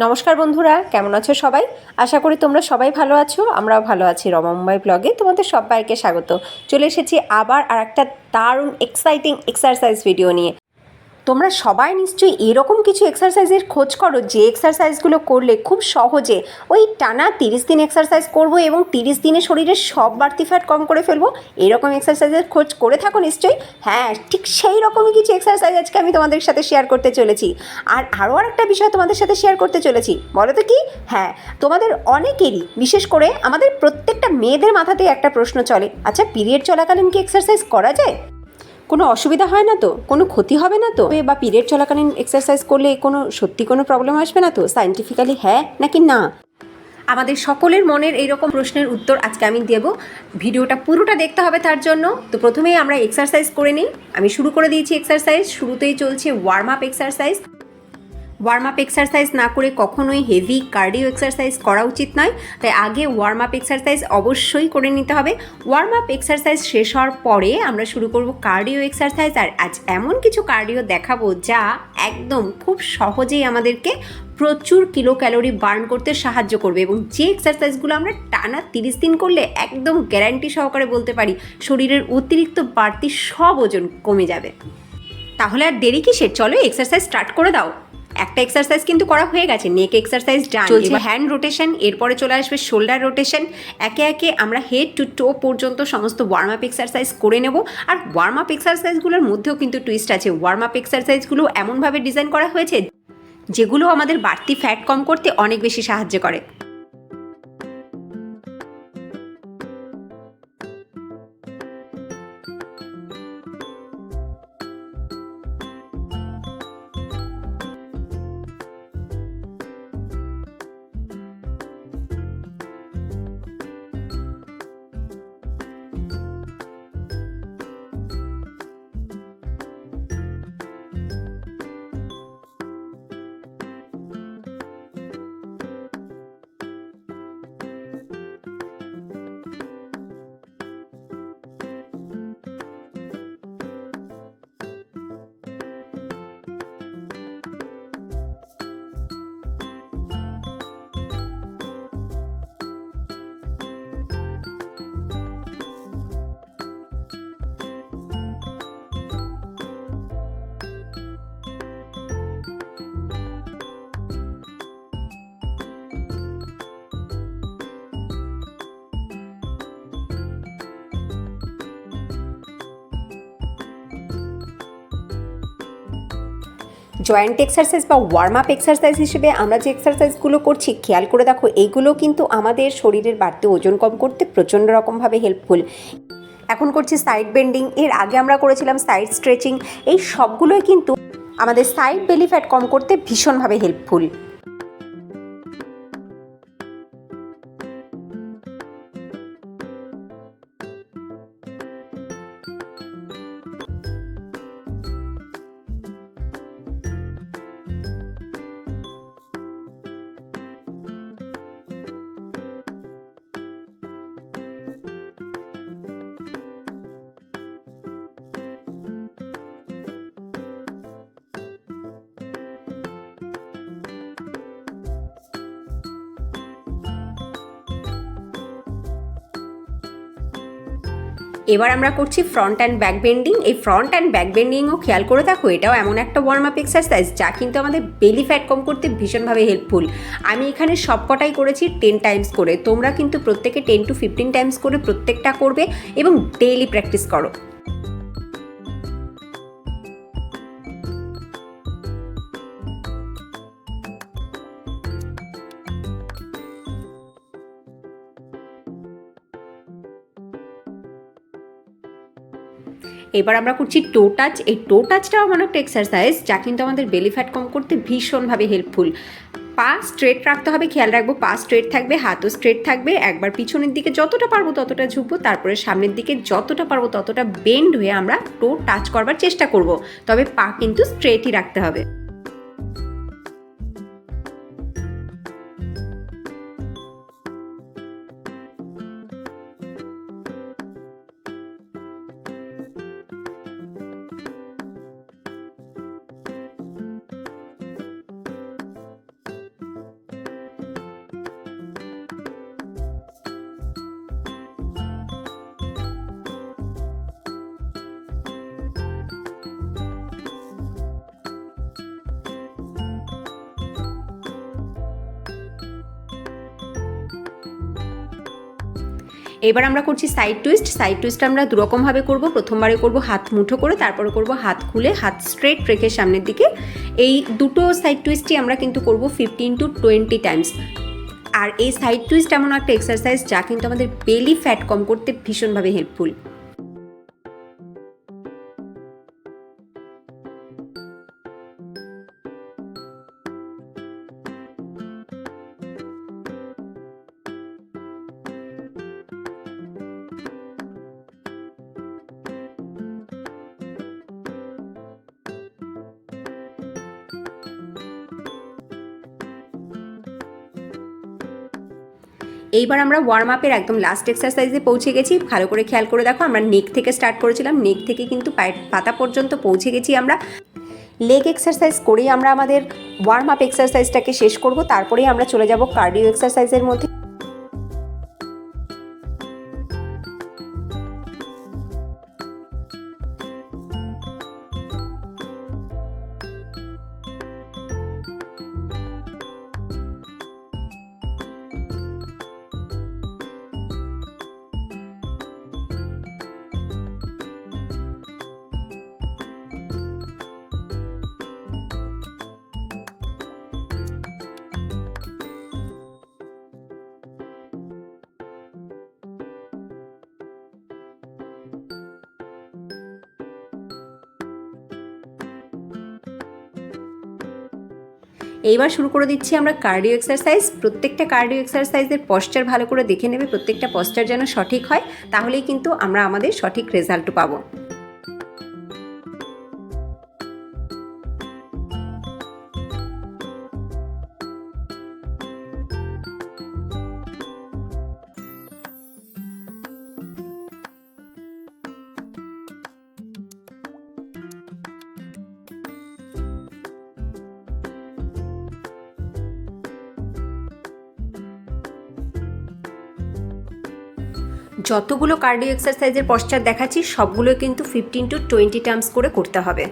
নমস্কার বন্ধুরা, কেমন আছো সবাই? আশা করি তোমরা সবাই ভালো আছো। আমরাও ভালো আছি। রমা মুম্বাই ব্লগে তোমাদের সবাইকে স্বাগত। চলে এসেছি আবার আর একটা দারুণ এক্সাইটিং এক্সারসাইজ ভিডিও নিয়ে। তোমরা সবাই নিশ্চয়ই এরকম কিছু এক্সারসাইজের খোঁজ করো যে এক্সারসাইজগুলো করলে খুব সহজে ওই টানা 30 দিন এক্সারসাইজ করব এবং 30 দিনে শরীরের সব বাড়তি ফ্যাট কম করে ফেলবো, এরকম এক্সারসাইজের খোঁজ করে থাকো নিশ্চয়ই। হ্যাঁ, ঠিক সেই রকমই কিছু এক্সারসাইজ আজকে আমি তোমাদের সাথে শেয়ার করতে চলেছি। আর আরও একটা বিষয় তোমাদের সাথে শেয়ার করতে চলেছি। বলো তো কি? হ্যাঁ, তোমাদের অনেকেরই, বিশেষ করে আমাদের প্রত্যেকটা মেয়েদের মাথাতেই একটা প্রশ্ন চলে, আচ্ছা পিরিয়ড চলাকালীন কি এক্সারসাইজ করা যায়? কোনো অসুবিধা হয় না তো? কোনো ক্ষতি হবে না তো? বা পিরিয়ড চলাকালীন এক্সারসাইজ করলে সত্যি কোনো প্রবলেম আসবে না তো? সায়েন্টিফিক্যালি হ্যাঁ নাকি না? আমাদের সকলের মনের এইরকম প্রশ্নের উত্তর আজকে আমি দেব। ভিডিওটা পুরোটা দেখতে হবে তার জন্য। তো প্রথমেই আমরা এক্সারসাইজ করে নিই। আমি শুরু করে দিয়েছি এক্সারসাইজ। শুরুতেই চলছে warm up exercise. Warm up exercise না করে কখনোই হেভি কার্ডিও এক্সারসাইজ করা উচিত নয়, তাই আগে ওয়ার্ম আপ এক্সারসাইজ অবশ্যই করে নিতে হবে। ওয়ার্ম আপ এক্সারসাইজ শেষ হওয়ার পরে আমরা শুরু করব কার্ডিও এক্সারসাইজ। আর আজ এমন কিছু কার্ডিও দেখাবো যা একদম খুব সহজেই আমাদেরকে প্রচুর কিলো ক্যালোরি বার্ন করতে সাহায্য করবে, এবং যে এক্সারসাইজগুলো আমরা টানা 30 দিন করলে একদম গ্যারান্টি সহকারে বলতে পারি শরীরের অতিরিক্ত বাড়তি সব ওজন কমে যাবে। তাহলে আর দেরি কিসের? চলো এক্সারসাইজ স্টার্ট করে দাও। একটা এক্সারসাইজ কিন্তু করা হয়ে গেছে, নেক এক্সারসাইজ ডান। চলছে হ্যান্ড রোটেশন, এরপরে চলে আসবে শোল্ডার রোটেশন। একে একে আমরা হেড টু টো পর্যন্ত সমস্ত ওয়ার্ম আপ এক্সারসাইজ করে নেব। আর ওয়ার্ম আপ এক্সারসাইজগুলোর মধ্যেও কিন্তু টুইস্ট আছে। ওয়ার্ম আপ এক্সারসাইজগুলো এমনভাবে ডিজাইন করা হয়েছে যেগুলো আমাদের বাড়তি ফ্যাট কম করতে অনেক বেশি সাহায্য করে। জয়েন্ট এক্সারসাইজ বা ওয়ার্ম আপ এক্সারসাইজ হিসেবে আমরা যে এক্সারসাইজগুলো করছি খেয়াল করে দেখো, এইগুলো কিন্তু আমাদের শরীরের বাড়তি ওজন কম করতে প্রচণ্ড রকমভাবে হেল্পফুল। এখন করছি সাইড বেন্ডিং, এর আগে আমরা করেছিলাম সাইড স্ট্রেচিং। এই সবগুলোই কিন্তু আমাদের সাইড বেলি ফ্যাট কম করতে ভীষণভাবে হেল্পফুল। এবার আমরা করছি ফ্রন্ট অ্যান্ড ব্যাক বেন্ডিং। এই ফ্রন্ট অ্যান্ড ব্যাক বেন্ডিংও খেয়াল করে দেখো, এটাও এমন একটা ওয়ার্ম আপ এক্সারসাইজ যা কিন্তু আমাদের বেলি ফ্যাট কম করতে ভীষণভাবে হেল্পফুল। আমি এখানে সবকটাই করেছি 10 টাইমস করে। তোমরা কিন্তু প্রত্যেকে 10 to 15 টাইমস করে প্রত্যেকটা করবে এবং ডেইলি প্র্যাকটিস করো। এবার আমরা করছি টো টাচ। এই টো টাচটাও এমন একটা এক্সারসাইজ যা কিন্তু আমাদের বেলি ফ্যাট কম করতে ভীষণভাবে হেল্পফুল। পা স্ট্রেট রাখতে হবে, খেয়াল রাখবো পা স্ট্রেট থাকবে, হাতও স্ট্রেট থাকবে। একবার পিছনের দিকে যতটা পারবো ততটা ঝুঁকবো, তারপরে সামনের দিকে যতটা পারবো ততটা বেন্ড হয়ে আমরা টো টাচ করবার চেষ্টা করব। তবে পা কিন্তু স্ট্রেটই রাখতে হবে। এবার আমরা করছি সাইড টুইস্ট। সাইড টুইস্ট আমরা দুরকমভাবে করব। প্রথমবারে করব হাত মুঠো করে, তারপরে করব হাত খুলে, হাত স্ট্রেট রেখে সামনের দিকে। এই দুটো সাইড টুইস্টই আমরা কিন্তু করব 15 to 20 টাইমস। আর এই সাইড টুইস্ট এমন একটা এক্সারসাইজ যা কিন্তু আমাদের বেলি ফ্যাট কম করতে ভীষণভাবে হেল্পফুল। এইবার আমরা ওয়ার্ম আপের একদম লাস্ট এক্সারসাইজে পৌঁছে গেছি। ভালো করে খেয়াল করে দেখো, আমরা নেক থেকে স্টার্ট করেছিলাম, নেক থেকে কিন্তু পায়ের পাতা পর্যন্ত পৌঁছে গেছি আমরা। লেগ এক্সারসাইজ করেই আমরা আমাদের ওয়ার্ম আপ এক্সারসাইজটাকে শেষ করব, তারপরেই আমরা চলে যাব কার্ডিও এক্সারসাইজের মধ্যে। এইবার শুরু করে দিচ্ছি আমরা কার্ডিও এক্সারসাইজ। প্রত্যেকটা কার্ডিও এক্সারসাইজের পশ্চার ভালো করে দেখে নেবে, প্রত্যেকটা পশ্চার যেন সঠিক হয়, তাহলেই কিন্তু আমরা আমাদের সঠিক রেজাল্ট পাবো। যতগুলো কার্ডিও এক্সারসাইজের পশ্চার দেখাচ্ছি সবগুলো কিন্তু 15 to 20 টাইমস করে করতে হবে।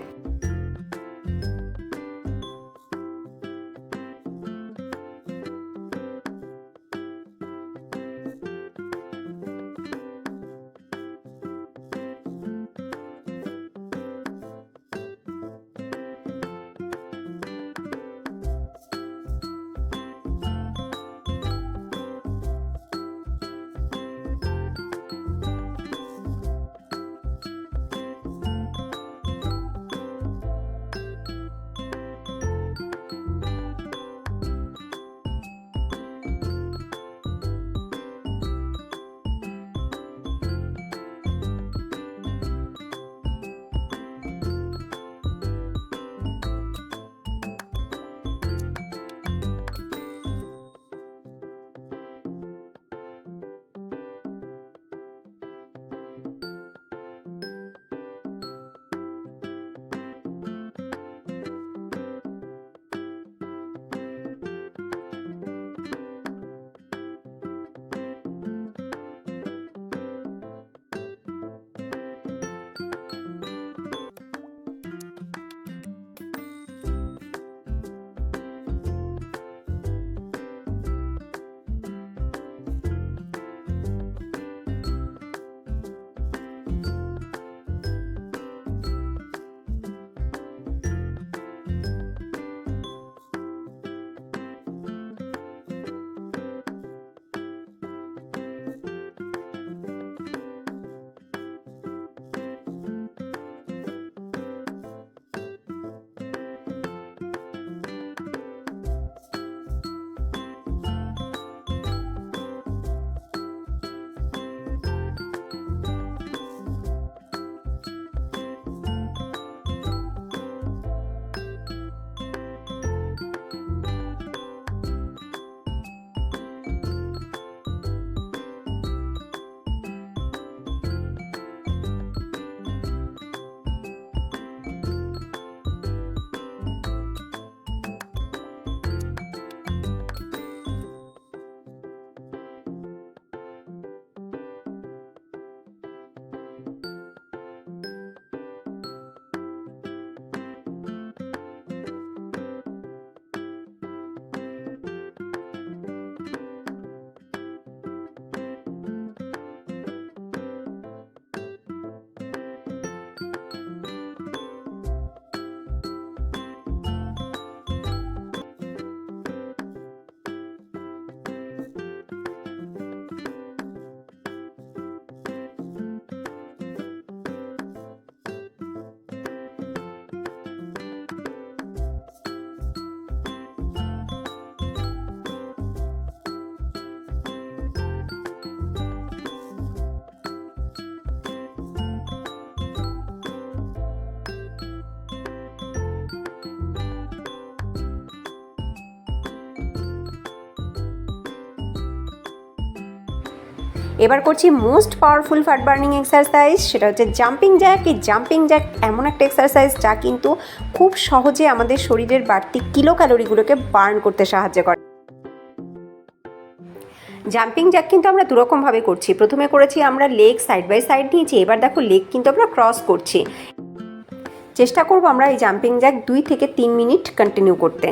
এবার করছি most powerful fat burning exercise, সেটা হচ্ছে জাম্পিং জ্যাক। এই জাম্পিং জ্যাক এমন একটা এক্সারসাইজ যা কিন্তু খুব সহজে আমাদের শরীরের বাড়তি কিলো ক্যালোরিগুলোকে বার্ন করতে সাহায্য করে। জাম্পিং জ্যাক কিন্তু আমরা দুরকমভাবে করছি। প্রথমে করেছি আমরা লেগ সাইড বাই সাইড নিয়েছি, এবার দেখো লেগ কিন্তু আমরা ক্রস করছি। চেষ্টা করব আমরা এই জাম্পিং জ্যাক 2 থেকে 3 মিনিট কন্টিনিউ করতে।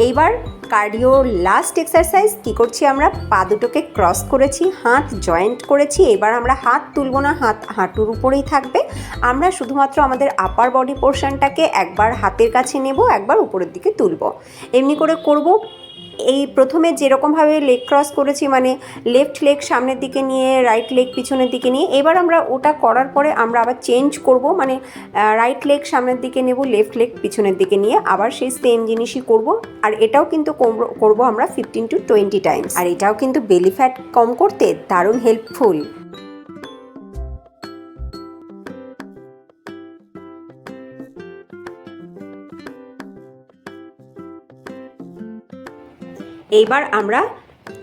এইবার কার্ডিও লাস্ট এক্সারসাইজ কি করছি আমরা, পা দুটোকে ক্রস করেছি, হাত জয়েন্ট করেছি। এবার আমরা হাত তুলব না, হাত হাঁটুর উপরেই থাকবে। আমরা শুধুমাত্র আমাদের আপার বডি পোর্শনটাকে একবার হাতের কাছে নেব, একবার উপরের দিকে তুলব। এমনি করে করব। এই প্রথমে যেরকমভাবে লেগ ক্রস করেছি, মানে লেফট লেগ সামনের দিকে নিয়ে রাইট লেগ পিছনের দিকে নিয়ে, এবার আমরা ওটা করার পরে আমরা আবার চেঞ্জ করব, মানে রাইট লেগ সামনের দিকে নেব, লেফট লেগ পিছনের দিকে নিয়ে আবার সেই সেম জিনিসই করব। আর এটাও কিন্তু করব আমরা 15 to 20 টাইমস। আর এটাও কিন্তু বেলি ফ্যাট কম করতে দারুণ হেল্পফুল। এইবার আমরা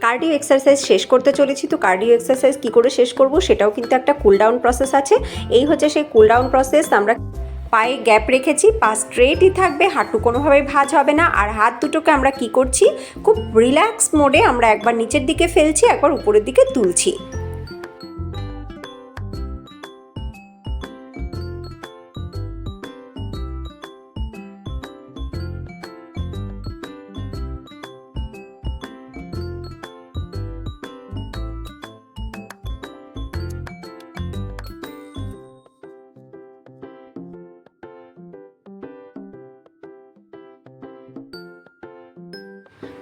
কার্ডিও এক্সারসাইজ শেষ করতে চলেছি। তো কার্ডিও এক্সারসাইজ কী করে শেষ করব সেটাও কিন্তু একটা কুল ডাউন প্রসেস আছে। এই হচ্ছে সেই কুল ডাউন প্রসেস। আমরা পায়ে গ্যাপ রেখেছি, পা স্ট্রেটই থাকবে, হাঁটু কোনোভাবে ভাঁজ হবে না। আর হাত দুটোকে আমরা কি করছি, খুব রিল্যাক্স মোডে আমরা একবার নিচের দিকে ফেলছি, একবার উপরের দিকে তুলছি।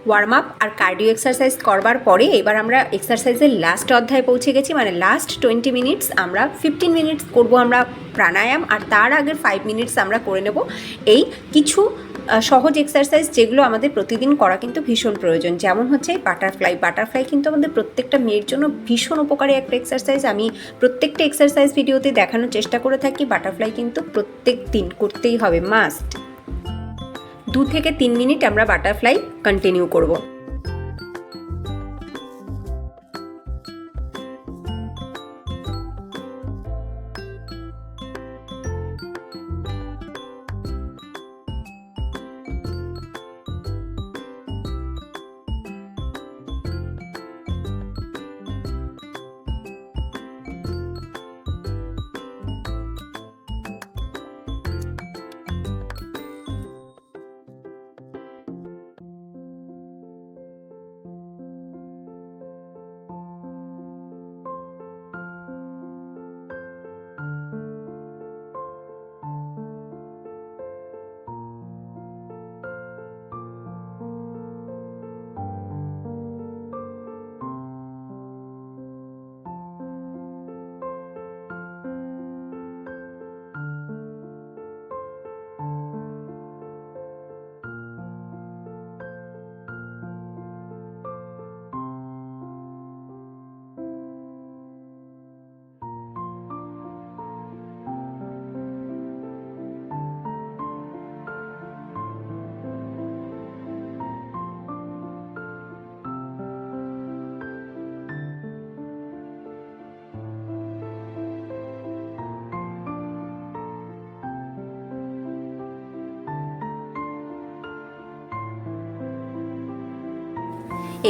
ওয়ার্ম আপ আর কার্ডিও এক্সারসাইজ করবার পরে এবার আমরা এক্সারসাইজের লাস্ট অধ্যায়ে পৌঁছে গেছি, মানে লাস্ট 20 মিনিটস। আমরা 15 মিনিটস করব আমরা প্রাণায়াম, আর তার আগের 5 মিনিটস আমরা করে নেব এই কিছু সহজ এক্সারসাইজ, যেগুলো আমাদের প্রতিদিন করা কিন্তু ভীষণ প্রয়োজন। যেমন হচ্ছে বাটারফ্লাই কিন্তু আমাদের প্রত্যেকটা মেয়ের জন্য ভীষণ উপকারী একটা এক্সারসাইজ। আমি প্রত্যেকটা এক্সারসাইজ ভিডিওতে দেখানোর চেষ্টা করে থাকি। বাটারফ্লাই কিন্তু প্রত্যেক দিন করতেই হবে, মাস্ট। 2 থেকে 3 মিনিট আমরা বাটারফ্লাই কন্টিনিউ করব।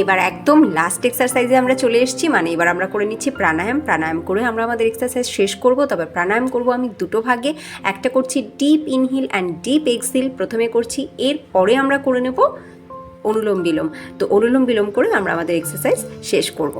এবার একদম লাস্ট এক্সারসাইজে আমরা চলে এসেছি, মানে এবার আমরা করে নিচ্ছি প্রাণায়াম করে আমরা আমাদের এক্সারসাইজ শেষ করব। তবে প্রাণায়াম করব আমি দুটো ভাগে, একটা করছি ডিপ ইনহিল অ্যান্ড ডিপ এক্সহেল প্রথমে করছি, এরপরে আমরা করে নেব অনুলোম বিলোম। তো অনুলোম বিলোম করে আমরা আমাদের এক্সারসাইজ শেষ করব।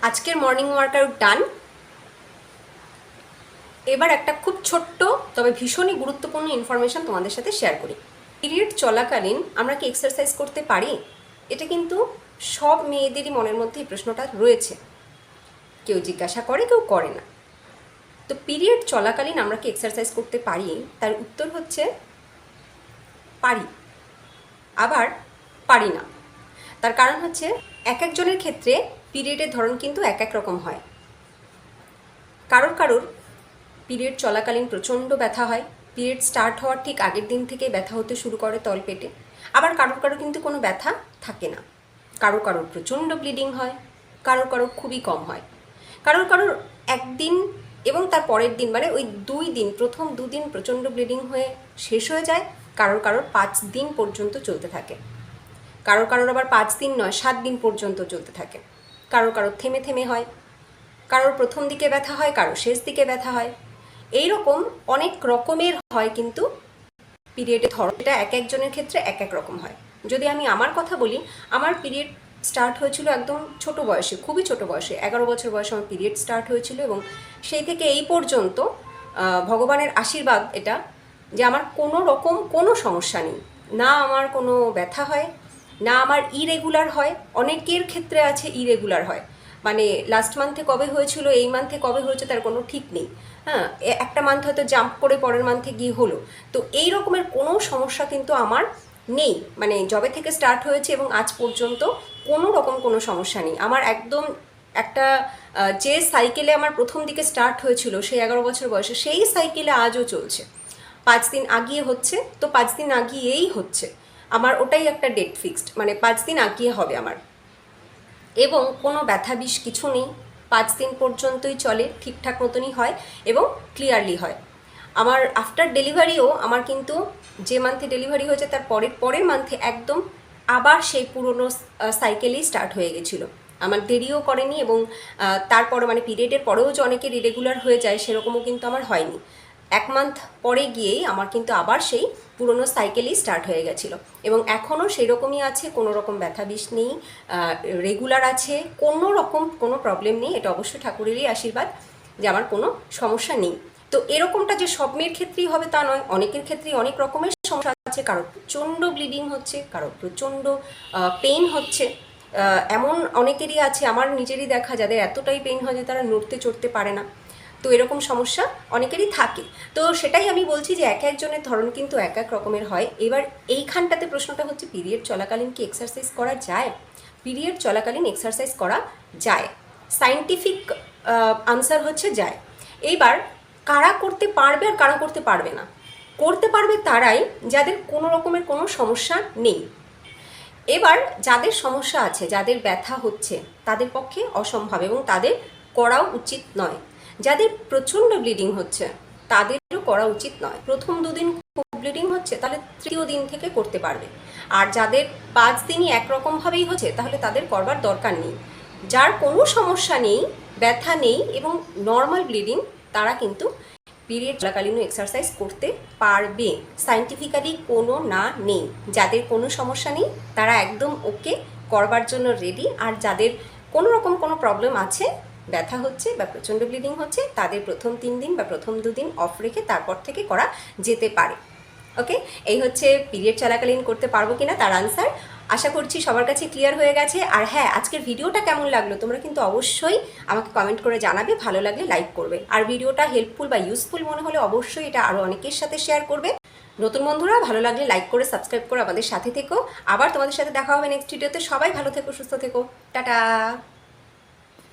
আজকের মর্নিং ওয়ার্কআউট ডান। এবার একটা খুব ছোট্ট তবে ভীষণই গুরুত্বপূর্ণ ইনফরমেশন তোমাদের সাথে শেয়ার করি। পিরিয়ড চলাকালীন আমরা কি এক্সারসাইজ করতে পারি? এটা কিন্তু সব মেয়েদেরই মনের মধ্যে এই প্রশ্নটা রয়েছে। কেউ জিজ্ঞাসা করে, কেউ করে না। তো পিরিয়ড চলাকালীন আমরা কি এক্সারসাইজ করতে পারি? তার উত্তর হচ্ছে পারি, আবার পারি না। তার কারণ হচ্ছে এক একজনের ক্ষেত্রে পিরিয়ডের ধরন কিন্তু এক এক রকম হয়। কারোর পিরিয়ড চলাকালীন প্রচণ্ড ব্যথা হয়, পিরিয়ড স্টার্ট হওয়ার ঠিক আগের দিন থেকে ব্যথা হতে শুরু করে তলপেটে। আবার কারোর কিন্তু কোনো ব্যথা থাকে না। কারোর প্রচণ্ড ব্লিডিং হয়, কারোর খুবই কম হয়। কারোর একদিন এবং তার পরের দিন মানে ওই 2 দিন, প্রথম 2 দিন প্রচণ্ড ব্লিডিং হয়ে শেষ হয়ে যায়। কারোর 5 দিন পর্যন্ত চলতে থাকে। কারোর আবার 5 দিন নয়, 7 দিন পর্যন্ত চলতে থাকে। কারোর থেমে থেমে হয়, কারোর প্রথম দিকে ব্যথা হয়, কারোর শেষ দিকে ব্যথা হয়। এই রকম অনেক রকমের হয় কিন্তু পিরিয়ডের ধরন, এটা এক একজনের ক্ষেত্রে এক এক রকম হয়। যদি আমি আমার কথা বলি, আমার পিরিয়ড স্টার্ট হয়েছিল একদম ছোট বয়সে, খুবই ছোট বয়সে, 11 বছর বয়সে আমার পিরিয়ড স্টার্ট হয়েছিল। এবং সেই থেকে এই পর্যন্ত ভগবানের আশীর্বাদ এটা যে আমার কোনো রকম কোনো সমস্যা নেই। না আমার কোনো ব্যথা হয়, না আমার ইরেগুলার হয়। অনেকের ক্ষেত্রে আছে ইরেগুলার হয়, মানে লাস্ট মান্থে কবে হয়েছিল, এই মান্থে কবে হয়েছে তার কোনো ঠিক নেই। হ্যাঁ, একটা মান্থ হয়তো জাম্প করে পরের মান্থে গিয়ে হলো। তো এই রকমের কোনো সমস্যা কিন্তু আমার নেই, মানে যবে থেকে স্টার্ট হয়েছে এবং আজ পর্যন্ত কোনো রকম কোনো সমস্যা নেই আমার। একদম একটা যে সাইকেলে আমার প্রথম দিকে স্টার্ট হয়েছিল সেই 11 বছর বয়সে, সেই সাইকেলে আজও চলছে। 5 দিন আগিয়ে হচ্ছে, তো 5 দিন আগিয়েই হচ্ছে আমার, ওটাই একটা ডেট ফিক্সড, মানে 5 দিন আগিয়ে হবে আমার। এবং কোনো ব্যথা বিষ কিছু নেই, 5 দিন পর্যন্তই চলে, ঠিকঠাক মতনই হয় এবং ক্লিয়ারলি হয়। আমার আফটার ডেলিভারিও আমার কিন্তু যে মান্থে ডেলিভারি হয়েছে তার পরের মান্থে একদম আবার সেই পুরনো সাইকেলেই স্টার্ট হয়ে গেছিলো। আমার দেরিও করেনি এবং তারপরে মানে পিরিয়ডের পরেও যে অনেকের ইরেগুলার হয়ে যায় সেরকমও কিন্তু আমার হয়নি। 1 মান্থ পরে গিয়েই আমার কিন্তু আবার সেই পুরনো সাইকেলই স্টার্ট হয়ে গেছিলো এবং এখনও সেই রকমই আছে। কোনো রকম ব্যথা বিষ নেই, রেগুলার আছে, কোনো রকম কোনো প্রবলেম নেই। এটা অবশ্যই ঠাকুরেরই আশীর্বাদ যে আমার কোনো সমস্যা নেই। তো এরকমটা যে সব মেয়ের ক্ষেত্রেই হবে তা নয়, অনেকের ক্ষেত্রেই অনেক রকমের সমস্যা আছে। কারোর প্রচণ্ড ব্লিডিং হচ্ছে, কারোর প্রচণ্ড পেইন হচ্ছে। এমন অনেকেরই আছে, আমার নিজেরই দেখা, যাদের এতটাই পেইন হয় যে তারা নড়তে চড়তে পারে না। তো এরকম সমস্যা অনেকেরই থাকে। তো সেটাই আমি বলছি যে এক একজনের ধরন কিন্তু এক এক রকমের হয়। এবার এইখানটাতে প্রশ্নটা হচ্ছে পিরিয়ড চলাকালীন কি এক্সারসাইজ করা যায়? পিরিয়ড চলাকালীন এক্সারসাইজ করা যায়, সায়েন্টিফিক আনসার হচ্ছে যায়। এইবার কারা করতে পারবে আর কারা করতে পারবে না? করতে পারবে তারাই যাদের কোনো রকমের কোনো সমস্যা নেই। এবার যাদের সমস্যা আছে, যাদের ব্যথা হচ্ছে, তাদের পক্ষে অসম্ভব এবং তাদের করাও উচিত নয়। যাদের প্রচণ্ড ব্লিডিং হচ্ছে তাদেরও করা উচিত নয়। প্রথম 2 দিন খুব ব্লিডিং হচ্ছে, তাহলে তৃতীয় দিন থেকে করতে পারবে। আর যাদের 5 দিনই একরকমভাবেই হচ্ছে তাহলে তাদের করবার দরকার নেই। যার কোনো সমস্যা নেই, ব্যথা নেই এবং নর্মাল ব্লিডিং, তারা কিন্তু পিরিয়ড চলাকালীন এক্সারসাইজ করতে পারবে। সায়েন্টিফিক্যালি কোনো না নেই। যাদের কোনো সমস্যা নেই তারা একদম ওকে করবার জন্য রেডি। আর যাদের কোনো রকম কোনো প্রবলেম আছে, ব্যথা হচ্ছে বা প্রচণ্ড ব্লিডিং হচ্ছে, তাদের প্রথম 3 দিন বা প্রথম 2 দিন অফ রেখে তারপর থেকে করা যেতে পারে। ওকে, এই হচ্ছে পিরিয়ড চলাকালীন করতে পারবো কিনা তার আনসার। আশা করছি সবার কাছে ক্লিয়ার হয়ে গেছে। আর হ্যাঁ, আজকের ভিডিওটা কেমন লাগলো তোমরা কিন্তু অবশ্যই আমাকে কমেন্ট করে জানাবে। ভালো লাগলে লাইক করবে, আর ভিডিওটা হেল্পফুল বা ইউজফুল মনে হলে অবশ্যই এটা আরও অনেকের সাথে শেয়ার করবে। নতুন বন্ধুরা ভালো লাগলে লাইক করে সাবস্ক্রাইব করে আমাদের সাথে থেকো। আবার তোমাদের সাথে দেখা হবে নেক্সট ভিডিওতে। সবাই ভালো থেকো, সুস্থ থেকো, টাটা।